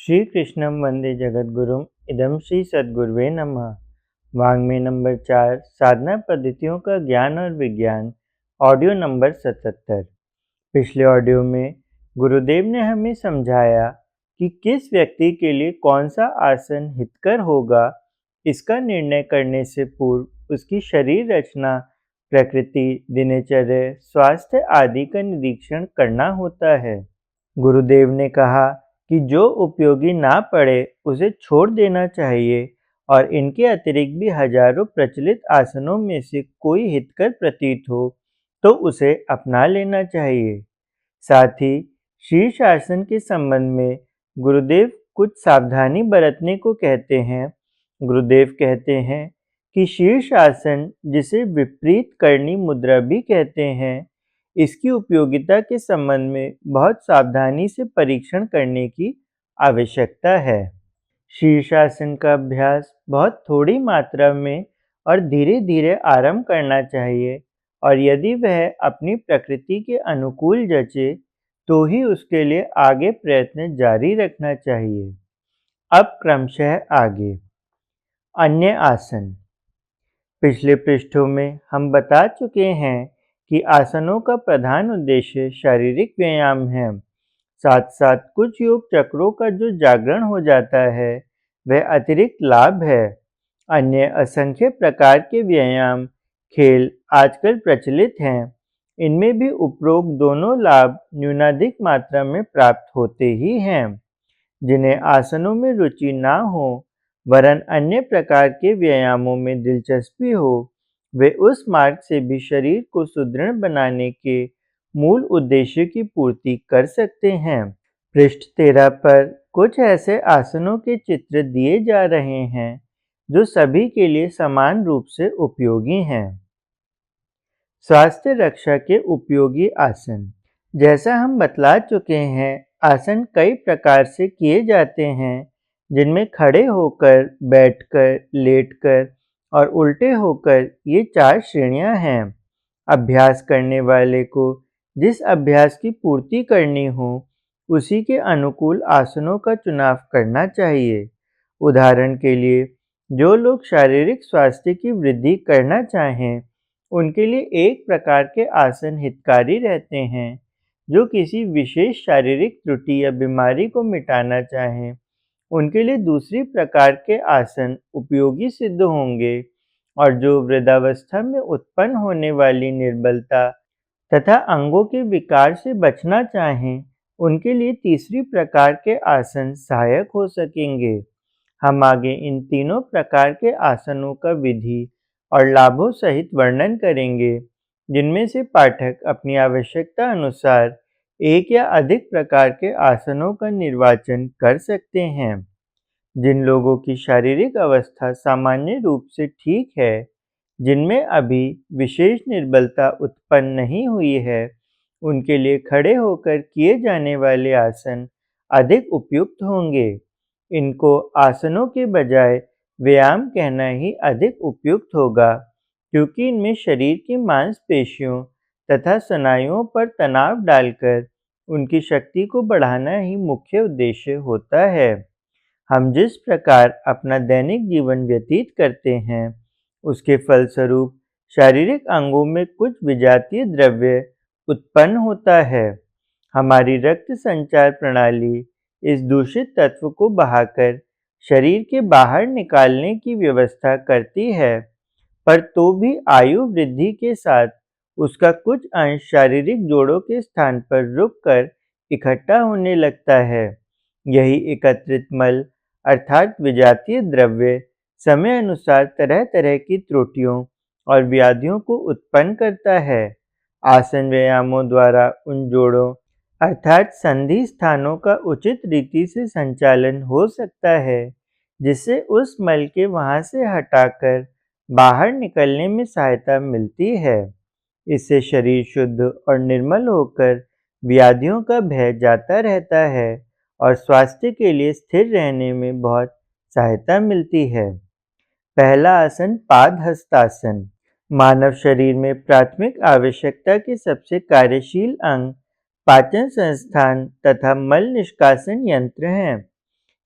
श्री कृष्णं वंदे जगद्गुरुम इदं श्री सद्गुरुवे नमः। वाङ्मय नंबर 4 साधना पद्धतियों का ज्ञान और विज्ञान, ऑडियो नंबर 77। पिछले ऑडियो में गुरुदेव ने हमें समझाया कि किस व्यक्ति के लिए कौन सा आसन हितकर होगा। इसका निर्णय करने से पूर्व उसकी शरीर रचना, प्रकृति, दिनचर्या, स्वास्थ्य आदि का निरीक्षण करना होता है। गुरुदेव ने कहा कि जो उपयोगी ना पड़े उसे छोड़ देना चाहिए और इनके अतिरिक्त भी हजारों प्रचलित आसनों में से कोई हितकर प्रतीत हो तो उसे अपना लेना चाहिए। साथ ही शीर्ष आसन के संबंध में गुरुदेव कुछ सावधानी बरतने को कहते हैं। गुरुदेव कहते हैं कि शीर्ष आसन, जिसे विपरीत करणी मुद्रा भी कहते हैं, इसकी उपयोगिता के संबंध में बहुत सावधानी से परीक्षण करने की आवश्यकता है। शीर्षासन का अभ्यास बहुत थोड़ी मात्रा में और धीरे धीरे आरंभ करना चाहिए और यदि वह अपनी प्रकृति के अनुकूल जचे तो ही उसके लिए आगे प्रयत्न जारी रखना चाहिए। अब क्रमशः आगे अन्य आसन। पिछले पृष्ठों में हम बता चुके हैं कि आसनों का प्रधान उद्देश्य शारीरिक व्यायाम है। साथ साथ कुछ योग चक्रों का जो जागरण हो जाता है वह अतिरिक्त लाभ है। अन्य असंख्य प्रकार के व्यायाम, खेल आजकल प्रचलित हैं। इनमें भी उपरोक्त दोनों लाभ न्यूनाधिक मात्रा में प्राप्त होते ही हैं। जिन्हें आसनों में रुचि ना हो वरन अन्य प्रकार के व्यायामों में दिलचस्पी हो, वे उस मार्ग से भी शरीर को सुदृढ़ बनाने के मूल उद्देश्य की पूर्ति कर सकते हैं। पृष्ठ 13 पर कुछ ऐसे आसनों के चित्र दिए जा रहे हैं जो सभी के लिए समान रूप से उपयोगी हैं। स्वास्थ्य रक्षा के उपयोगी आसन। जैसा हम बतला चुके हैं, आसन कई प्रकार से किए जाते हैं, जिनमें खड़े होकर, बैठकर, लेटकर और उल्टे होकर ये 4 श्रेणियां हैं। अभ्यास करने वाले को जिस अभ्यास की पूर्ति करनी हो उसी के अनुकूल आसनों का चुनाव करना चाहिए। उदाहरण के लिए, जो लोग शारीरिक स्वास्थ्य की वृद्धि करना चाहें उनके लिए एक प्रकार के आसन हितकारी रहते हैं। जो किसी विशेष शारीरिक त्रुटि या बीमारी को मिटाना चाहें उनके लिए दूसरी प्रकार के आसन उपयोगी सिद्ध होंगे और जो वृद्धावस्था में उत्पन्न होने वाली निर्बलता तथा अंगों के विकार से बचना चाहें उनके लिए तीसरी प्रकार के आसन सहायक हो सकेंगे। हम आगे इन तीनों प्रकार के आसनों का विधि और लाभों सहित वर्णन करेंगे, जिनमें से पाठक अपनी आवश्यकता अनुसार एक या अधिक प्रकार के आसनों का निर्वाचन कर सकते हैं। जिन लोगों की शारीरिक अवस्था सामान्य रूप से ठीक है, जिनमें अभी विशेष निर्बलता उत्पन्न नहीं हुई है, उनके लिए खड़े होकर किए जाने वाले आसन अधिक उपयुक्त होंगे। इनको आसनों के बजाय व्यायाम कहना ही अधिक उपयुक्त होगा, क्योंकि इनमें शरीर की मांसपेशियों तथा स्नायुओं पर तनाव डालकर उनकी शक्ति को बढ़ाना ही मुख्य उद्देश्य होता है। हम जिस प्रकार अपना दैनिक जीवन व्यतीत करते हैं उसके फलस्वरूप शारीरिक अंगों में कुछ विजातीय द्रव्य उत्पन्न होता है। हमारी रक्त संचार प्रणाली इस दूषित तत्व को बहाकर शरीर के बाहर निकालने की व्यवस्था करती है, पर तो भी आयु वृद्धि के साथ उसका कुछ अंश शारीरिक जोड़ों के स्थान पर रुककर इकट्ठा होने लगता है। यही एकत्रित मल अर्थात विजातीय द्रव्य समय अनुसार तरह तरह की त्रुटियों और व्याधियों को उत्पन्न करता है। आसन व्यायामों द्वारा उन जोड़ों अर्थात संधि स्थानों का उचित रीति से संचालन हो सकता है, जिससे उस मल के वहां से हटाकर बाहर निकलने में सहायता मिलती है। इससे शरीर शुद्ध और निर्मल होकर व्याधियों का भय जाता रहता है और स्वास्थ्य के लिए स्थिर रहने में बहुत सहायता मिलती है। पहला आसन पादहस्तासन। मानव शरीर में प्राथमिक आवश्यकता के सबसे कार्यशील अंग पाचन संस्थान तथा मल निष्कासन यंत्र हैं।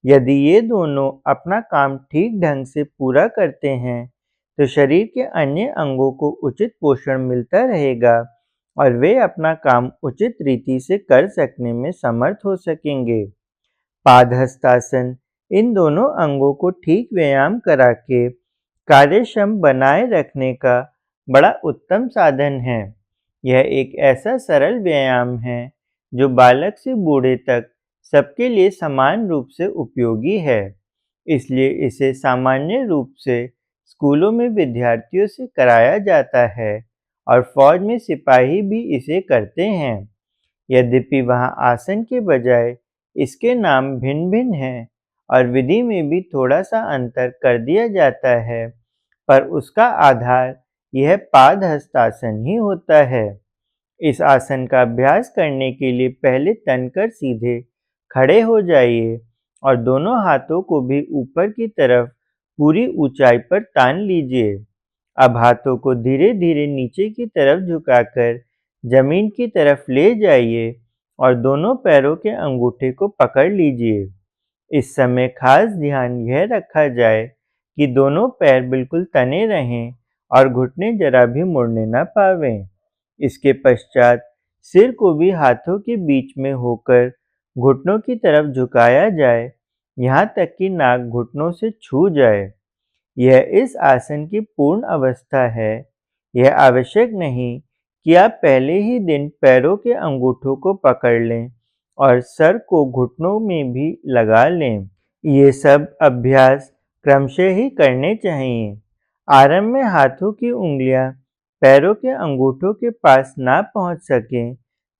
यदि ये दोनों अपना काम ठीक ढंग से पूरा करते हैं, तो शरीर के अन्य अंगों को उचित पोषण मिलता रहेगा और वे अपना काम उचित रीति से कर सकने में समर्थ हो सकेंगे। पादहस्तासन इन दोनों अंगों को ठीक व्यायाम करा के कार्यक्षम बनाए रखने का बड़ा उत्तम साधन है। यह एक ऐसा सरल व्यायाम है जो बालक से बूढ़े तक सबके लिए समान रूप से उपयोगी है। इसलिए इसे सामान्य रूप से स्कूलों में विद्यार्थियों से कराया जाता है और फौज में सिपाही भी इसे करते हैं। यद्यपि वहाँ आसन के बजाय इसके नाम भिन्न-भिन्न हैं और विधि में भी थोड़ा-सा अंतर कर दिया जाता है, पर उसका आधार यह पादहस्तासन ही होता है। इस आसन का अभ्यास करने के लिए पहले तनकर सीधे खड़े हो जाइए और दोनों हाथों को भी ऊपर की तरफ पूरी ऊंचाई पर तान लीजिए। अब हाथों को धीरे-धीरे नीचे की तरफ झुकाकर जमीन की तरफ ले जाइए और दोनों पैरों के अंगूठे को पकड़ लीजिए। इस समय खास ध्यान यह रखा जाए कि दोनों पैर बिल्कुल तने रहें और घुटने जरा भी मुड़ने न पावें। इसके पश्चात सिर को भी हाथों के बीच में होकर घुटनों की तरफ झुकाया जाए, यहाँ तक कि नाक घुटनों से छू जाए। यह इस आसन की पूर्ण अवस्था है। यह आवश्यक नहीं कि आप पहले ही दिन पैरों के अंगूठों को पकड़ लें और सर को घुटनों में भी लगा लें। ये सब अभ्यास क्रमशः ही करने चाहिए। आरंभ में हाथों की उंगलियां पैरों के अंगूठों के पास ना पहुंच सकें,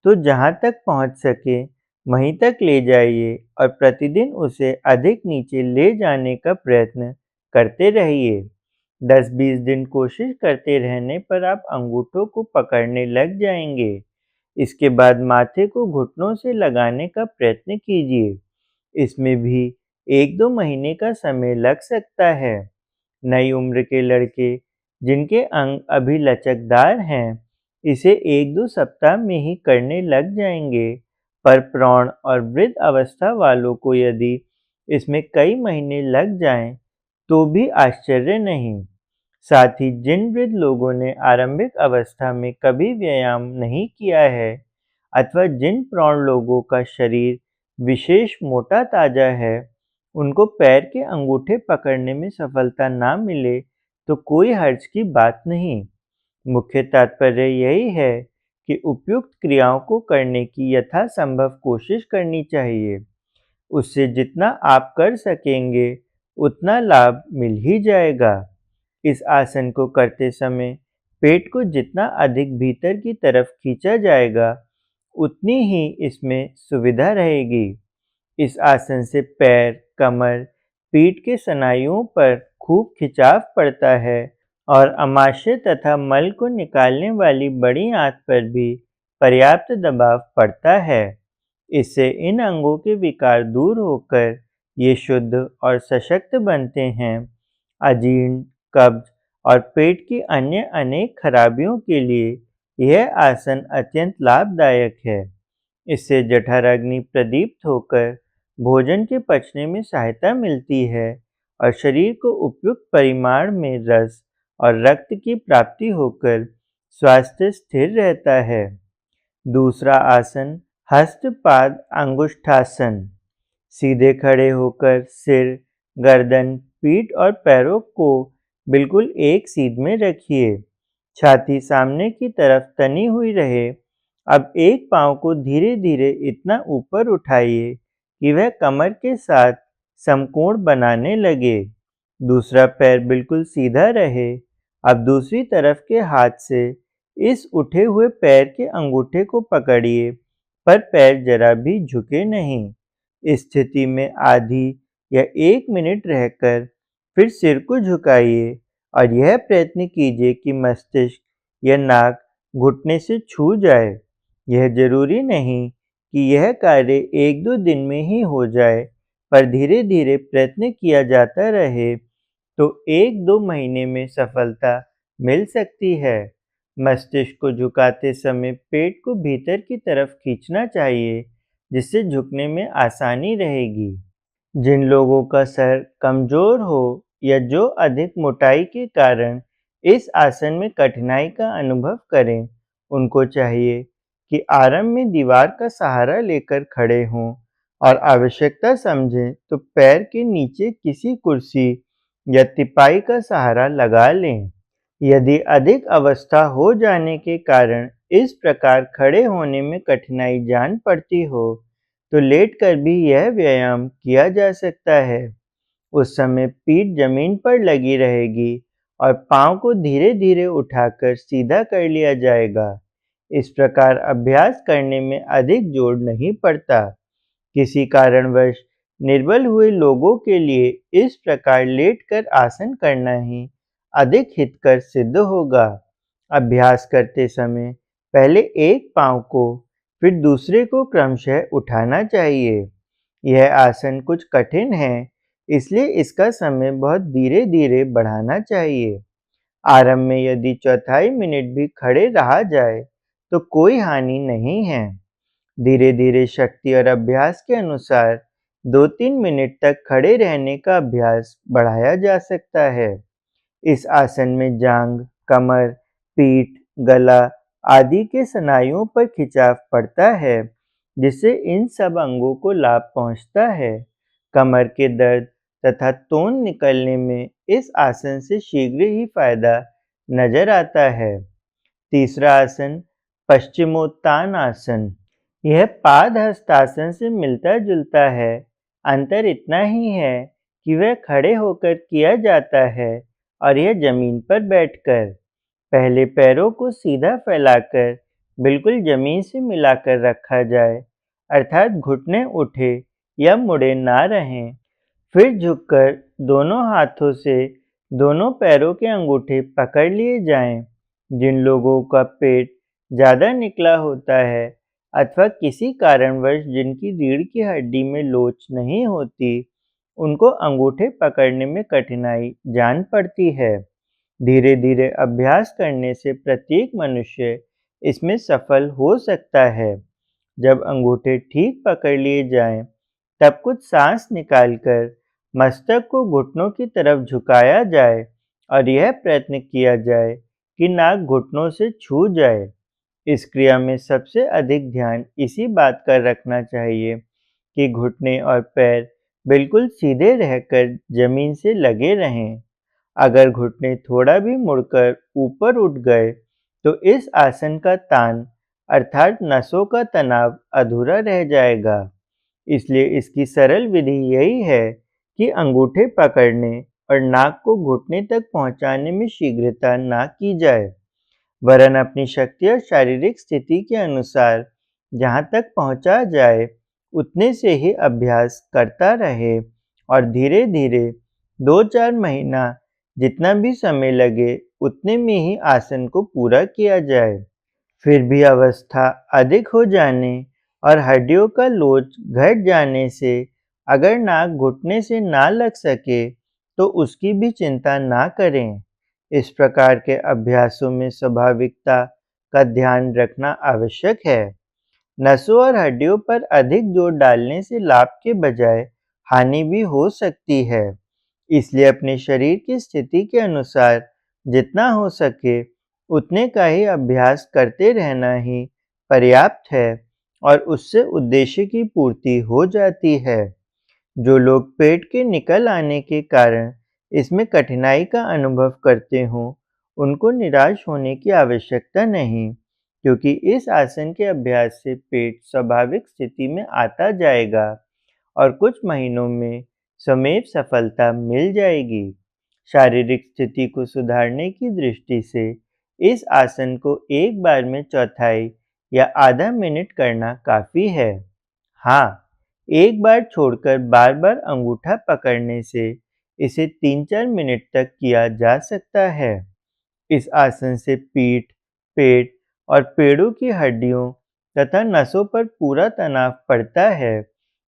तो जहां तक पहुंच सके वहीं तक ले जाइए और प्रतिदिन उसे अधिक नीचे ले जाने का प्रयत्न करते रहिए। 10-20 दिन कोशिश करते रहने पर आप अंगूठों को पकड़ने लग जाएंगे। इसके बाद माथे को घुटनों से लगाने का प्रयत्न कीजिए। इसमें भी 1-2 महीने का समय लग सकता है। नई उम्र के लड़के जिनके अंग अभी लचकदार हैं, इसे 1-2 सप्ताह में ही करने लग जाएंगे, पर प्रौढ़ और वृद्ध अवस्था वालों को यदि इसमें कई महीने लग जाएं, तो भी आश्चर्य नहीं। साथ ही जिन वृद्ध लोगों ने आरंभिक अवस्था में कभी व्यायाम नहीं किया है अथवा जिन प्रौढ़ लोगों का शरीर विशेष मोटा ताजा है, उनको पैर के अंगूठे पकड़ने में सफलता ना मिले तो कोई हर्ज की बात नहीं। मुख्य तात्पर्य यही है कि उपयुक्त क्रियाओं को करने की यथासंभव कोशिश करनी चाहिए। उससे जितना आप कर सकेंगे, उतना लाभ मिल ही जाएगा। इस आसन को करते समय पेट को जितना अधिक भीतर की तरफ खींचा जाएगा, उतनी ही इसमें सुविधा रहेगी। इस आसन से पैर, कमर, पीठ के स्नायुओं पर खूब खिंचाव पड़ता है और अमाशय तथा मल को निकालने वाली बड़ी आंत पर भी पर्याप्त दबाव पड़ता है। इससे इन अंगों के विकार दूर होकर ये शुद्ध और सशक्त बनते हैं। अजीर्ण, कब्ज और पेट की अन्य अनेक खराबियों के लिए यह आसन अत्यंत लाभदायक है। इससे जठराग्नि प्रदीप्त होकर भोजन के पचने में सहायता मिलती है और शरीर को उपयुक्त परिमाण में रस और रक्त की प्राप्ति होकर स्वास्थ्य स्थिर रहता है। दूसरा आसन हस्तपाद अंगुष्ठासन। सीधे खड़े होकर सिर, गर्दन, पीठ और पैरों को बिल्कुल एक सीध में रखिए। छाती सामने की तरफ तनी हुई रहे। अब एक पांव को धीरे-धीरे इतना ऊपर उठाइए कि वह कमर के साथ समकोण बनाने लगे। दूसरा पैर बिल्कुल सीधा रहे। अब दूसरी तरफ के हाथ से इस उठे हुए पैर के अंगूठे को पकड़िए, पर पैर जरा भी झुके नहीं। इस स्थिति में आधी या 1 मिनट रहकर फिर सिर को झुकाइए और यह प्रयत्न कीजिए कि मस्तिष्क या नाक घुटने से छू जाए। यह जरूरी नहीं कि यह कार्य 1-2 दिन में ही हो जाए, पर धीरे-धीरे प्रयत्न किया जाता रहे तो 1-2 महीने में सफलता मिल सकती है। मस्तिष्क को झुकाते समय पेट को भीतर की तरफ खींचना चाहिए, जिससे झुकने में आसानी रहेगी। जिन लोगों का सर कमजोर हो या जो अधिक मोटाई के कारण इस आसन में कठिनाई का अनुभव करें, उनको चाहिए कि आरंभ में दीवार का सहारा लेकर खड़े हों और आवश्यकता समझें तो पैर के नीचे किसी कुर्सी या तिपाई का सहारा लगा लें। यदि अधिक अवस्था हो जाने के कारण इस प्रकार खड़े होने में कठिनाई जान पड़ती हो, तो लेटकर भी यह व्यायाम किया जा सकता है। उस समय पीठ जमीन पर लगी रहेगी और पाँव को धीरे-धीरे उठाकर सीधा कर लिया जाएगा। इस प्रकार अभ्यास करने में अधिक जोर नहीं पड़ता। किसी कारणवश निर्बल हुए लोगों के लिए इस प्रकार लेटकर आसन करना ही अधिक हितकर सिद्ध होगा। अभ्यास करते समय पहले एक पाँव को फिर दूसरे को क्रमशः उठाना चाहिए। यह आसन कुछ कठिन है, इसलिए इसका समय बहुत धीरे-धीरे बढ़ाना चाहिए। आरंभ में यदि चौथाई मिनट भी खड़े रहा जाए, तो कोई हानि नहीं है। धीरे-धीरे शक्ति और अभ्यास के अनुसार 2-3 मिनट तक खड़े रहने का अभ्यास बढ़ाया जा सकता है। इस आसन में जांघ, कमर, पीठ, गला आदि के स्नायुओं पर खिंचाव पड़ता है, जिससे इन सब अंगों को लाभ पहुंचता है। कमर के दर्द तथा तोंद निकलने में इस आसन से शीघ्र ही फायदा नजर आता है। तीसरा आसन पश्चिमोत्तान आसन। यह पाद हस्तासन से मिलता-जुलता है। अंतर इतना ही है कि वह खड़े होकर किया जाता है और यह जमीन पर बैठकर। पहले पैरों को सीधा फैलाकर बिल्कुल जमीन से मिलाकर रखा जाए, अर्थात घुटने उठे या मुड़े ना रहें। फिर झुककर दोनों हाथों से दोनों पैरों के अंगूठे पकड़ लिए जाएं। जिन लोगों का पेट ज़्यादा निकला होता है अथवा किसी कारणवश जिनकी रीढ़ की हड्डी में लोच नहीं होती, उनको अंगूठे पकड़ने में कठिनाई जान पड़ती है। धीरे-धीरे अभ्यास करने से प्रत्येक मनुष्य इसमें सफल हो सकता है। जब अंगूठे ठीक पकड़ लिए जाएं, तब कुछ सांस निकालकर मस्तक को घुटनों की तरफ झुकाया जाए और यह प्रयत्न किया जाए कि नाक घुटनों से छू जाए। इस क्रिया में सबसे अधिक ध्यान इसी बात का रखना चाहिए कि घुटने और पैर बिल्कुल सीधे रहकर जमीन से लगे रहें। अगर घुटने थोड़ा भी मुड़कर ऊपर उठ गए, तो इस आसन का तान अर्थात नसों का तनाव अधूरा रह जाएगा। इसलिए इसकी सरल विधि यही है कि अंगूठे पकड़ने और नाक को घुटने तक पहुंचाने में शीघ्रता ना की जाए, वरन अपनी शक्ति और शारीरिक स्थिति के अनुसार जहाँ तक पहुँचा जाए, उतने से ही अभ्यास करता रहे और धीरे-धीरे 2-4 महीना जितना भी समय लगे, उतने में ही आसन को पूरा किया जाए। फिर भी अवस्था अधिक हो जाने और हड्डियों का लोच घट जाने से अगर नाक घुटने से ना लग सके, तो उसकी भी चिंता ना करें। इस प्रकार के अभ्यासों में स्वाभाविकता का ध्यान रखना आवश्यक है। नसों और हड्डियों पर अधिक जोर डालने से लाभ के बजाय हानि भी हो सकती है। इसलिए अपने शरीर की स्थिति के अनुसार जितना हो सके उतने का ही अभ्यास करते रहना ही पर्याप्त है और उससे उद्देश्य की पूर्ति हो जाती है। जो लोग पेट के निकल आने के कारण इसमें कठिनाई का अनुभव करते हों, उनको निराश होने की आवश्यकता नहीं, क्योंकि इस आसन के अभ्यास से पेट स्वाभाविक स्थिति में आता जाएगा और कुछ महीनों में स्वमेव सफलता मिल जाएगी। शारीरिक स्थिति को सुधारने की दृष्टि से इस आसन को एक बार में चौथाई या आधा मिनट करना काफ़ी है। हाँ, एक बार छोड़कर बार-बार अंगूठा पकड़ने से इसे 3-4 मिनट तक किया जा सकता है। इस आसन से पीठ, पेट और पेड़ों की हड्डियों तथा नसों पर पूरा तनाव पड़ता है,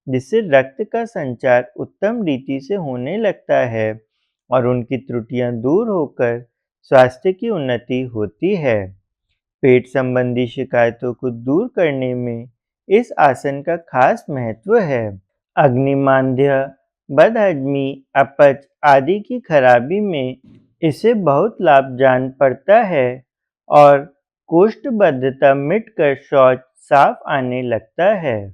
जिससे रक्त का संचार उत्तम रीति से होने लगता है और उनकी त्रुटियां दूर होकर स्वास्थ्य की उन्नति होती है। पेट संबंधी शिकायतों को दूर करने में इस आसन का खास महत्व है। अग्निमांद्य बदहजमी, अपच आदि की खराबी में इससे बहुत लाभ जान पड़ता है और कोष्ठबद्धता मिटकर शौच साफ आने लगता है।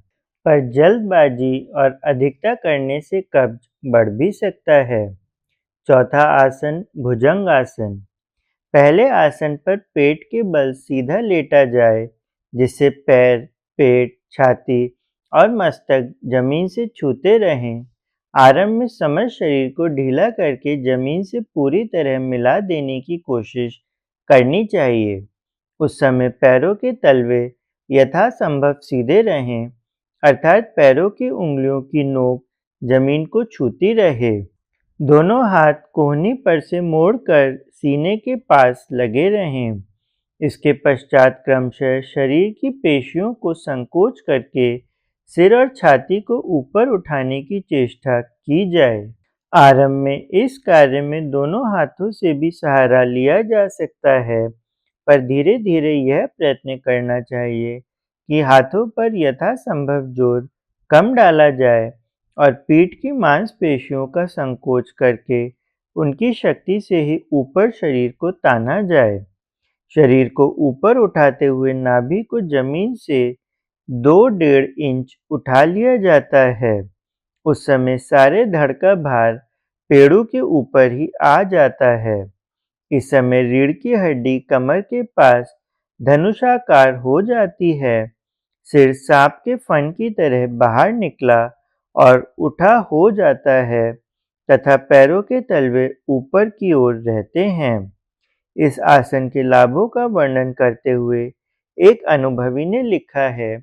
पर जल्दबाजी और अधिकता करने से कब्ज बढ़ भी सकता है। चौथा आसन भुजंग आसन। पहले आसन पर पेट के बल सीधा लेटा जाए, जिससे पैर, पेट, छाती और मस्तक जमीन से छूते रहें। आरंभ में समस्त शरीर को ढीला करके जमीन से पूरी तरह मिला देने की कोशिश करनी चाहिए। उस समय पैरों के तलवे यथासंभव सीधे रहें, अर्थात पैरों की उंगलियों की नोक जमीन को छूती रहे। दोनों हाथ कोहनी पर से मोड़कर सीने के पास लगे रहें। इसके पश्चात क्रमशः शरीर की पेशियों को संकोच करके सिर और छाती को ऊपर उठाने की चेष्टा की जाए। आरंभ में इस कार्य में दोनों हाथों से भी सहारा लिया जा सकता है, पर धीरे-धीरे यह प्रयत्न करना चाहिए कि हाथों पर यथासंभव जोर कम डाला जाए और पीठ की मांसपेशियों का संकोच करके उनकी शक्ति से ही ऊपर शरीर को ताना जाए। शरीर को ऊपर उठाते हुए नाभि को जमीन से 2 डेढ़ इंच उठा लिया जाता है। उस समय सारे धड़ का भार पेड़ों के ऊपर ही आ जाता है। इस समय रीढ़ की हड्डी कमर के पास धनुषाकार हो जाती है। सिर सांप के फन की तरह बाहर निकला और उठा हो जाता है तथा पैरों के तलवे ऊपर की ओर रहते हैं। इस आसन के लाभों का वर्णन करते हुए एक अनुभवी ने लिखा है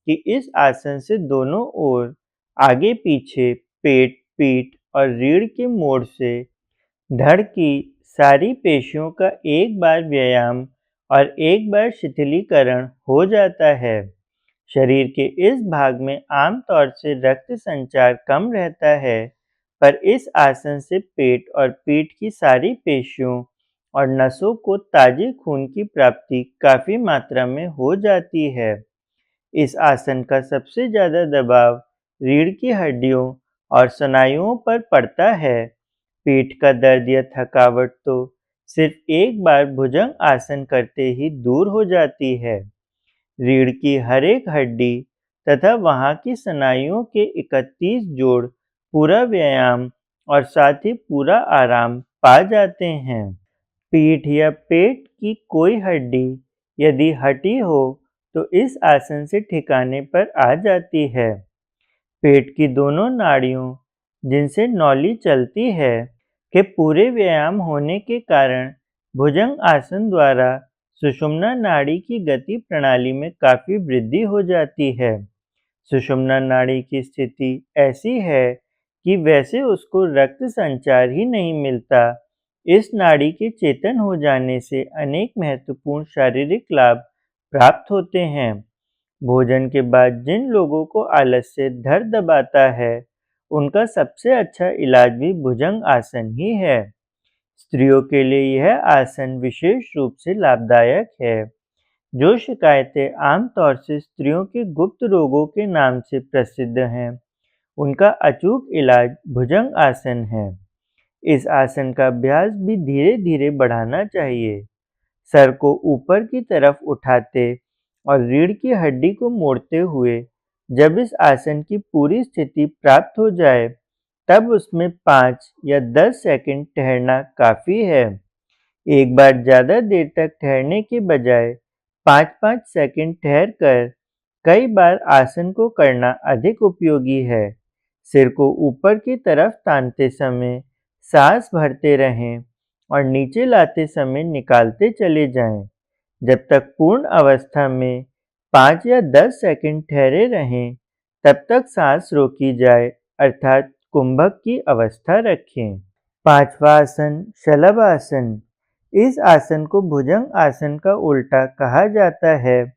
कि इस आसन से दोनों ओर, आगे पीछे, पेट, पीठ और रीढ़ के मोड़ से धड़ की सारी पेशियों का एक बार व्यायाम और एक बार शिथिलीकरण हो जाता है। शरीर के इस भाग में आमतौर से रक्त संचार कम रहता है, पर इस आसन से पेट और पीठ की सारी पेशियों और नसों को ताजे खून की प्राप्ति काफ़ी मात्रा में हो जाती है। इस आसन का सबसे ज़्यादा दबाव रीढ़ की हड्डियों और स्नायुओं पर पड़ता है। पीठ का दर्द या थकावट तो सिर्फ एक बार भुजंग आसन करते ही दूर हो जाती है। रीढ़ की हर एक हड्डी तथा वहाँ की स्नायुओं के 31 जोड़ पूरा व्यायाम और साथ ही पूरा आराम पा जाते हैं। पीठ या पेट की कोई हड्डी यदि हटी हो तो इस आसन से ठिकाने पर आ जाती है। पेट की दोनों नाड़ियों जिनसे नौली चलती है के पूरे व्यायाम होने के कारण भुजंग आसन द्वारा सुषुम्ना नाड़ी की गति प्रणाली में काफ़ी वृद्धि हो जाती है। सुषुम्ना नाड़ी की स्थिति ऐसी है कि वैसे उसको रक्त संचार ही नहीं मिलता। इस नाड़ी के चेतन हो जाने से अनेक महत्वपूर्ण शारीरिक लाभ प्राप्त होते हैं। भोजन के बाद जिन लोगों को आलस्य धर दबाता है, उनका सबसे अच्छा इलाज भी भुजंग आसन ही है। स्त्रियों के लिए यह आसन विशेष रूप से लाभदायक है। जो शिकायतें आमतौर से स्त्रियों के गुप्त रोगों के नाम से प्रसिद्ध हैं, उनका अचूक इलाज भुजंग आसन है। इस आसन का अभ्यास भी धीरे-धीरे बढ़ाना चाहिए। सर को ऊपर की तरफ उठाते और रीढ़ की हड्डी को मोड़ते हुए जब इस आसन की पूरी स्थिति प्राप्त हो जाए, तब उसमें 5 या 10 सेकंड ठहरना काफ़ी है। एक बार ज़्यादा देर तक ठहरने के बजाय 5-5 सेकंड ठहरकर कई बार आसन को करना अधिक उपयोगी है। सिर को ऊपर की तरफ तानते समय सांस भरते रहें और नीचे लाते समय निकालते चले जाएं। जब तक पूर्ण अवस्था में 5 या 10 सेकंड ठहरे रहें, तब तक सांस रोकी जाए, अर्थात कुंभक की अवस्था रखें। पांचवा आसन शलभ आसन। इस आसन को भुजंग आसन का उल्टा कहा जाता है।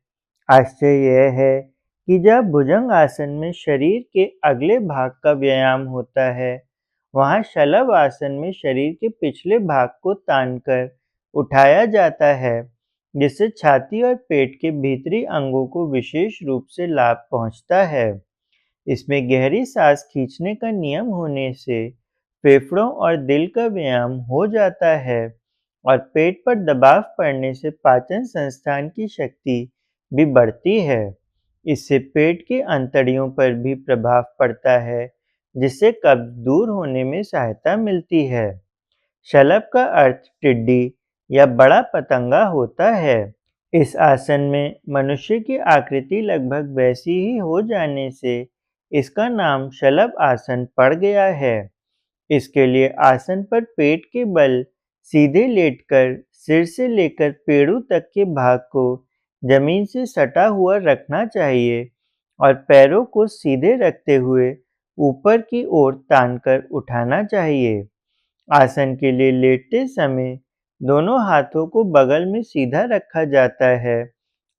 आश्चर्य यह है कि जब भुजंग आसन में शरीर के अगले भाग का व्यायाम होता है, वहाँ शलभ आसन में शरीर के पिछले भाग को तानकर उठाया जाता है, जिससे छाती और पेट के भीतरी अंगों को विशेष रूप से लाभ पहुँचता है। इसमें गहरी सांस खींचने का नियम होने से फेफड़ों और दिल का व्यायाम हो जाता है और पेट पर दबाव पड़ने से पाचन संस्थान की शक्ति भी बढ़ती है। इससे पेट की अंतड़ियों पर भी प्रभाव पड़ता है, जिससे कब्ज दूर होने में सहायता मिलती है। शलभ का अर्थ टिड्डी या बड़ा पतंगा होता है। इस आसन में मनुष्य की आकृति लगभग वैसी ही हो जाने से इसका नाम शलभ आसन पड़ गया है। इसके लिए आसन पर पेट के बल सीधे लेटकर सिर से लेकर पेड़ों तक के भाग को जमीन से सटा हुआ रखना चाहिए और पैरों को सीधे रखते हुए ऊपर की ओर तानकर उठाना चाहिए। आसन के लिए लेटते समय दोनों हाथों को बगल में सीधा रखा जाता है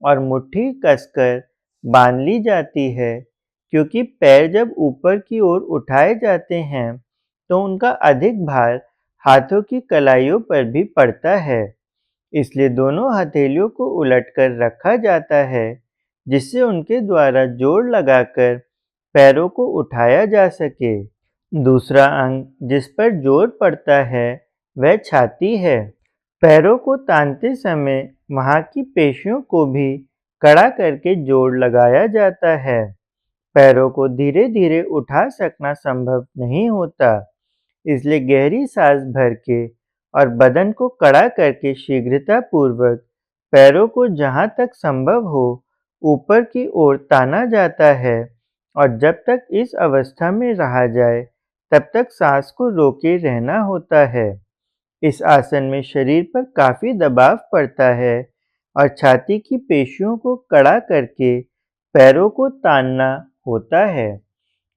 और मुट्ठी कसकर बांध ली जाती है, क्योंकि पैर जब ऊपर की ओर उठाए जाते हैं तो उनका अधिक भार हाथों की कलाइयों पर भी पड़ता है। इसलिए दोनों हथेलियों को उलटकर रखा जाता है, जिससे उनके द्वारा जोर लगाकर पैरों को उठाया जा सके। दूसरा अंग जिस पर जोर पड़ता है वह छाती है। पैरों को तानते समय वहाँ की पेशियों को भी कड़ा करके जोर लगाया जाता है। पैरों को धीरे-धीरे उठा सकना संभव नहीं होता, इसलिए गहरी सांस भर के और बदन को कड़ा करके शीघ्रतापूर्वक पैरों को जहाँ तक संभव हो ऊपर की ओर ताना जाता है और जब तक इस अवस्था में रहा जाए तब तक सांस को रोके रहना होता है। इस आसन में शरीर पर काफी दबाव पड़ता है और छाती की पेशियों को कड़ा करके पैरों को तानना होता है।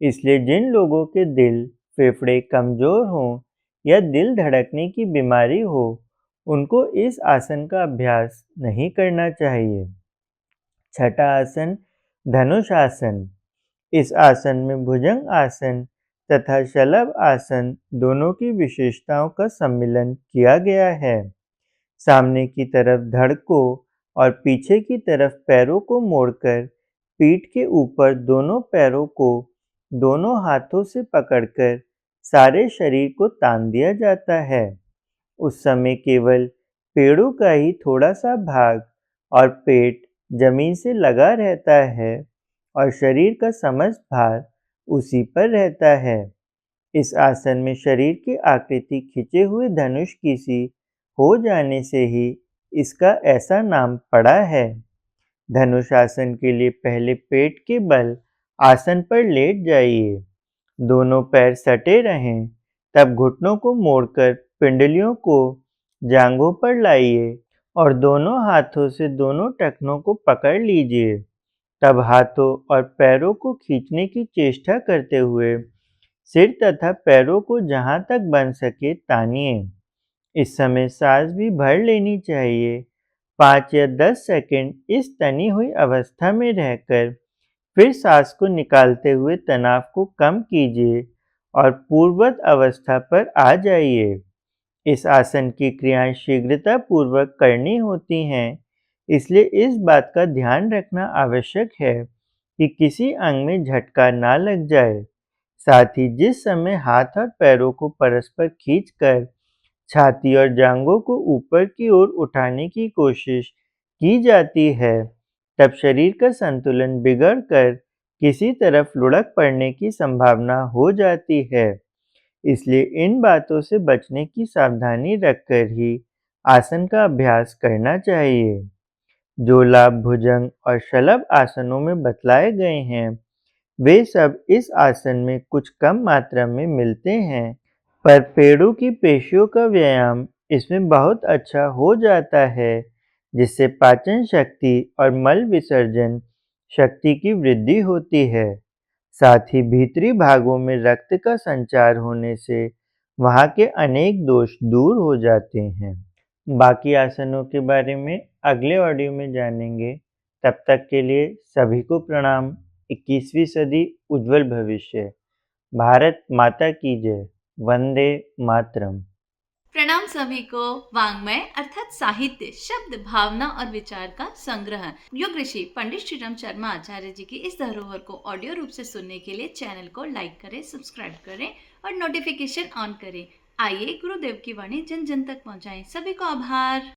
इसलिए जिन लोगों के दिल, फेफड़े कमजोर हों या दिल धड़कने की बीमारी हो, उनको इस आसन का अभ्यास नहीं करना चाहिए। छठा आसन धनुष आसन। इस आसन में भुजंग आसन तथा शलभ आसन दोनों की विशेषताओं का सम्मिलन किया गया है। सामने की तरफ धड़ को और पीछे की तरफ पैरों को मोड़कर पीठ के ऊपर दोनों पैरों को दोनों हाथों से पकड़कर सारे शरीर को तान दिया जाता है। उस समय केवल पेड़ों का ही थोड़ा सा भाग और पेट जमीन से लगा रहता है और शरीर का समस्त भार उसी पर रहता है। इस आसन में शरीर की आकृति खिंचे हुए धनुष की सी हो जाने से ही इसका ऐसा नाम पड़ा है। धनुष आसन के लिए पहले पेट के बल आसन पर लेट जाइए। दोनों पैर सटे रहें, तब घुटनों को मोड़कर पिंडलियों को जांघों पर लाइए और दोनों हाथों से दोनों टखनों को पकड़ लीजिए। तब हाथों और पैरों को खींचने की चेष्टा करते हुए सिर तथा पैरों को जहाँ तक बन सके तानिए। इस समय सांस भी भर लेनी चाहिए। 5 या 10 सेकंड इस तनी हुई अवस्था में रहकर फिर सांस को निकालते हुए तनाव को कम कीजिए और पूर्ववत अवस्था पर आ जाइए। इस आसन की क्रियाएं शीघ्रतापूर्वक करनी होती हैं, इसलिए इस बात का ध्यान रखना आवश्यक है कि किसी अंग में झटका ना लग जाए। साथ ही जिस समय हाथ और पैरों को परस्पर खींचकर छाती और जांघों को ऊपर की ओर उठाने की कोशिश की जाती है, तब शरीर का संतुलन बिगड़कर किसी तरफ लुढ़क पड़ने की संभावना हो जाती है। इसलिए इन बातों से बचने की सावधानी रखकर ही आसन का अभ्यास करना चाहिए। जो लाभ भुजंग और शलभ आसनों में बतलाए गए हैं, वे सब इस आसन में कुछ कम मात्रा में मिलते हैं, पर पेड़ों की पेशियों का व्यायाम इसमें बहुत अच्छा हो जाता है, जिससे पाचन शक्ति और मल विसर्जन शक्ति की वृद्धि होती है। साथ ही भीतरी भागों में रक्त का संचार होने से वहाँ के अनेक दोष दूर हो जाते हैं। बाकी आसनों के बारे में अगले ऑडियो में जानेंगे। तब तक के लिए सभी को प्रणाम। 21वीं सदी उज्जवल भविष्य। भारत माता की जय। वंदे मातरम। प्रणाम सभी को। वाङ्मय अर्थात साहित्य, शब्द, भावना और विचार का संग्रह। योग ऋषि पंडित श्रीराम शर्मा आचार्य जी की इस धरोहर को ऑडियो रूप से सुनने के लिए चैनल को लाइक करें, सब्सक्राइब करें और नोटिफिकेशन ऑन करें। आइए गुरुदेव की वाणी जन जन तक पहुंचाएं। सभी को आभार।